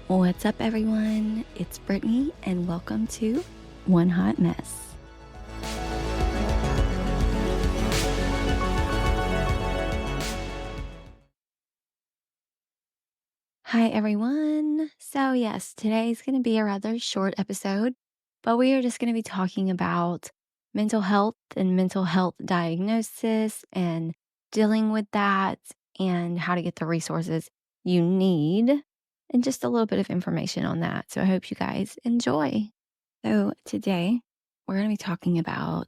What's up, everyone? It's Brittany, and welcome to One Hot Mess. Hi, everyone. So, yes, today's going to be a rather short episode, but we are just going to be talking about mental health and mental health diagnosis and dealing with that and how to get the resources you need and just a little bit of information on that. So, I hope you guys enjoy. So, today we're going to be talking about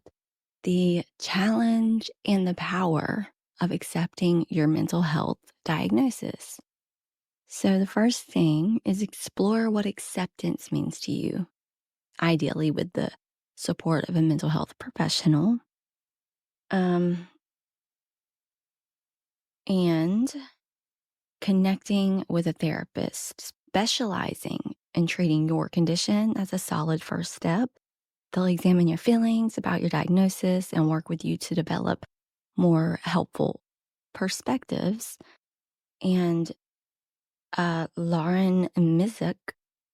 the challenge and the power of accepting your mental health diagnosis. So, the first thing is explore what acceptance means to you, ideally with the support of a mental health professional. And connecting with a therapist specializing in treating your condition. That's a solid first step. They'll examine your feelings about your diagnosis and work with you to develop more helpful perspectives. And Lauren Mizik,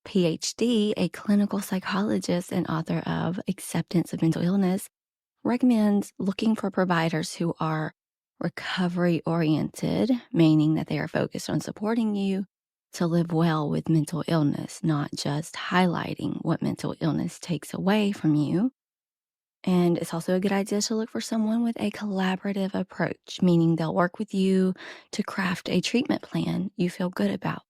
PhD, a clinical psychologist and author of Acceptance of Mental Illness, recommends looking for providers who are recovery oriented, meaning that they are focused on supporting you to live well with mental illness, not just highlighting what mental illness takes away from you. And it's also a good idea to look for someone with a collaborative approach, meaning they'll work with you to craft a treatment plan you feel good about.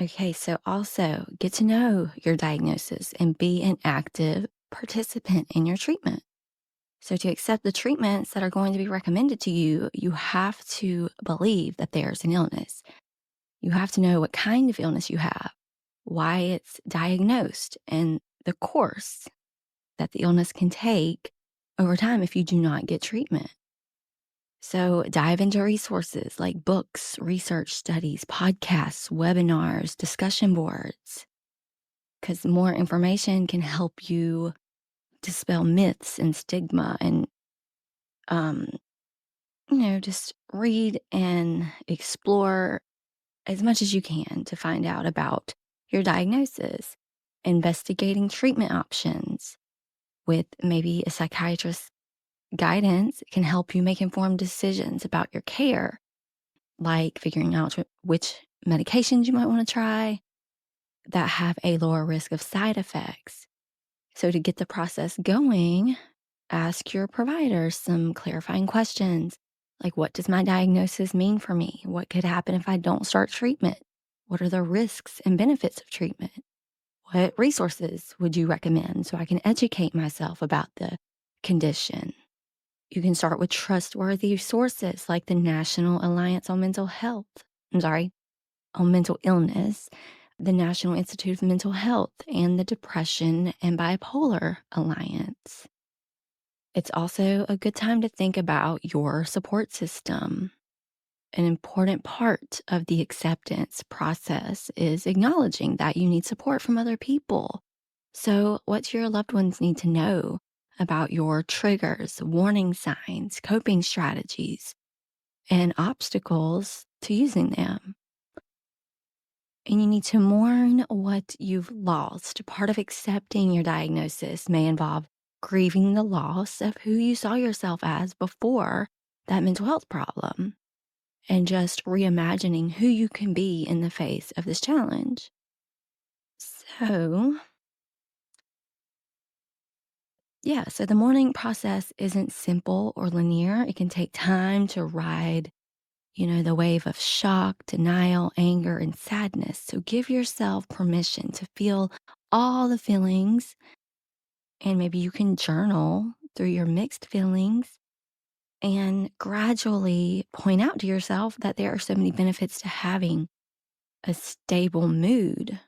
Okay, so also get to know your diagnosis and be an active participant in your treatment. So, to accept the treatments that are going to be recommended to you, you have to believe that there's an illness. You have to know what kind of illness you have, why it's diagnosed, and the course that the illness can take over time if you do not get treatment. So, dive into resources like books, research studies, podcasts, webinars, discussion boards, because more information can help you dispel myths and stigma and um, just read and explore as much as you can to find out about your diagnosis, investigating treatment options with maybe a psychiatrist's guidance can help you make informed decisions about your care, like figuring out which medications you might want to try that have a lower risk of side effects. So, to get the process going, ask your provider some clarifying questions like, what does my diagnosis mean for me? What could happen if I don't start treatment? What are the risks and benefits of treatment? What resources would you recommend so I can educate myself about the condition? You can start with trustworthy sources like the National Alliance on Mental Health. On mental illness, the National Institute of Mental Health, and the Depression and Bipolar Alliance. It's also a good time to think about your support system. An important part of the acceptance process is acknowledging that you need support from other people. So, what do your loved ones need to know about your triggers, warning signs, coping strategies, and obstacles to using them? And you need to mourn what you've lost. Part of accepting your diagnosis may involve grieving the loss of who you saw yourself as before that mental health problem and just reimagining who you can be in the face of this challenge. So, so the mourning process isn't simple or linear. It can take time to ride the wave of shock, denial, anger, and sadness. So give yourself permission to feel all the feelings, and maybe you can journal through your mixed feelings and gradually point out to yourself that there are so many benefits to having a stable mood,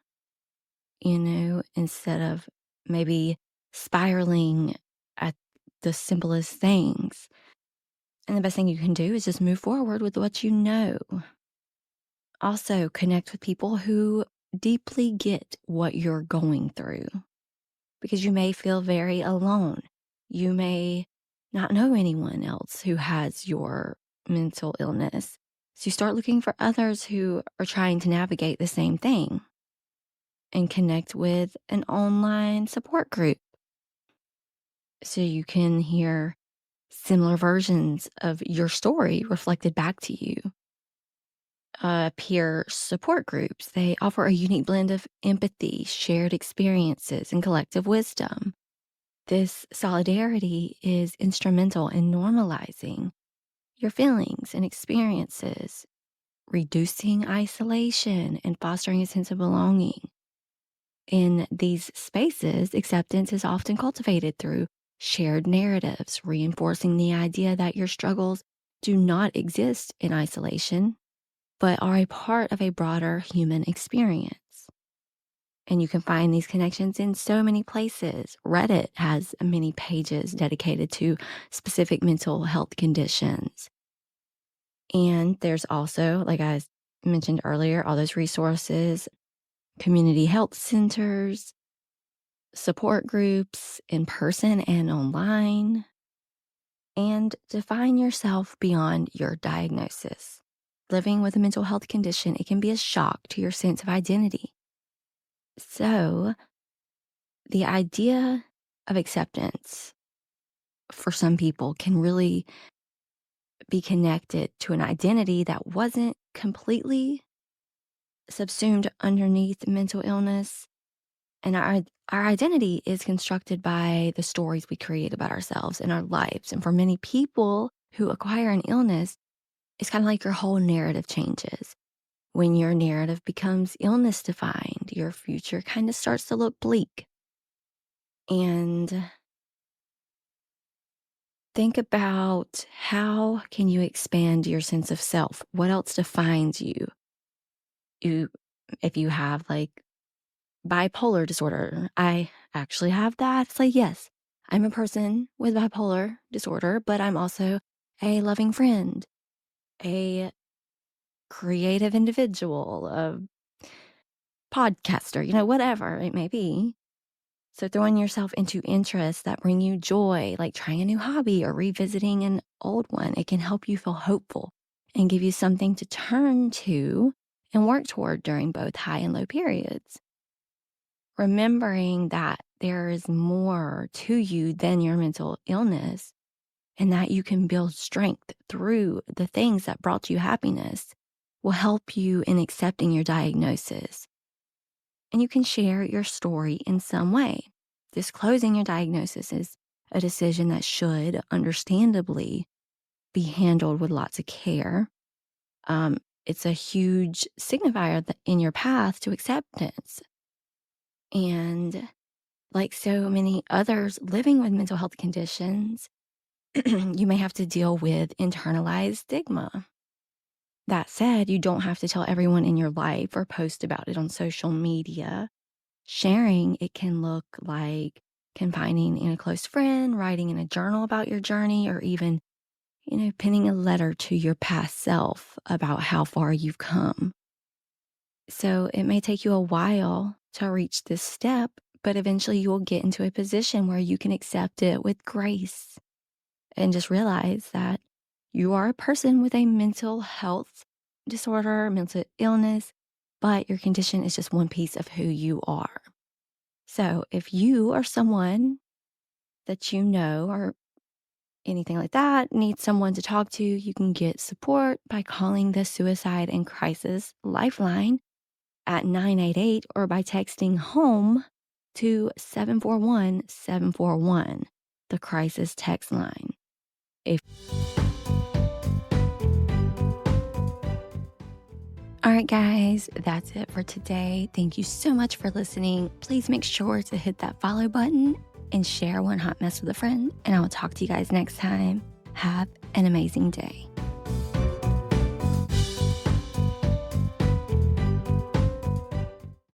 instead of maybe spiraling at the simplest things. And the best thing you can do is just move forward with what you know. Also, connect with people who deeply get what you're going through because you may feel very alone. You may not know anyone else who has your mental illness. So you start looking for others who are trying to navigate the same thing and connect with an online support group so you can hear similar versions of your story reflected back to you. Peer support groups, they offer a unique blend of empathy, shared experiences, and collective wisdom. This solidarity is instrumental in normalizing your feelings and experiences, reducing isolation, and fostering a sense of belonging. In these spaces, acceptance is often cultivated through shared narratives, reinforcing the idea that your struggles do not exist in isolation, but are a part of a broader human experience. And you can find these connections in so many places. Reddit has many pages dedicated to specific mental health conditions. And there's also, like I mentioned earlier, all those resources, community health centers, support groups in person and online, and define yourself beyond your diagnosis. Living with a mental health condition, it can be a shock to your sense of identity. So, the idea of acceptance for some people can really be connected to an identity that wasn't completely subsumed underneath mental illness. And our identity is constructed by the stories we create about ourselves and our lives. And for many people who acquire an illness, it's kind of like your whole narrative changes. When your narrative becomes illness defined, your future kind of starts to look bleak. And think about, how can you expand your sense of self? What else defines you? If you have like bipolar disorder, I actually have that. It's like, yes, I'm a person with bipolar disorder, but I'm also a loving friend, a creative individual, a podcaster, whatever it may be. So throwing yourself into interests that bring you joy, like trying a new hobby or revisiting an old one, it can help you feel hopeful and give you something to turn to and work toward during both high and low periods. Remembering that there is more to you than your mental illness and that you can build strength through the things that brought you happiness will help you in accepting your diagnosis. And you can share your story in some way. Disclosing your diagnosis is a decision that should understandably be handled with lots of care. It's a huge signifier in your path to acceptance. And like so many others living with mental health conditions, you may have to deal with internalized stigma. That said, you don't have to tell everyone in your life or post about it on social media. Sharing, it can look like confiding in a close friend, writing in a journal about your journey, or even, penning a letter to your past self about how far you've come. So it may take you a while to reach this step, but eventually you will get into a position where you can accept it with grace and just realize that you are a person with a mental health disorder, mental illness, but your condition is just one piece of who you are. So if you or someone that you know or anything like that needs someone to talk to, you can get support by calling the Suicide and Crisis Lifeline at 988 or by texting HOME to 741-741, the crisis text line. All right, guys, that's it for today. Thank you so much for listening. Please make sure to hit that follow button and share one hot mess with a friend. And I will talk to you guys next time. Have an amazing day.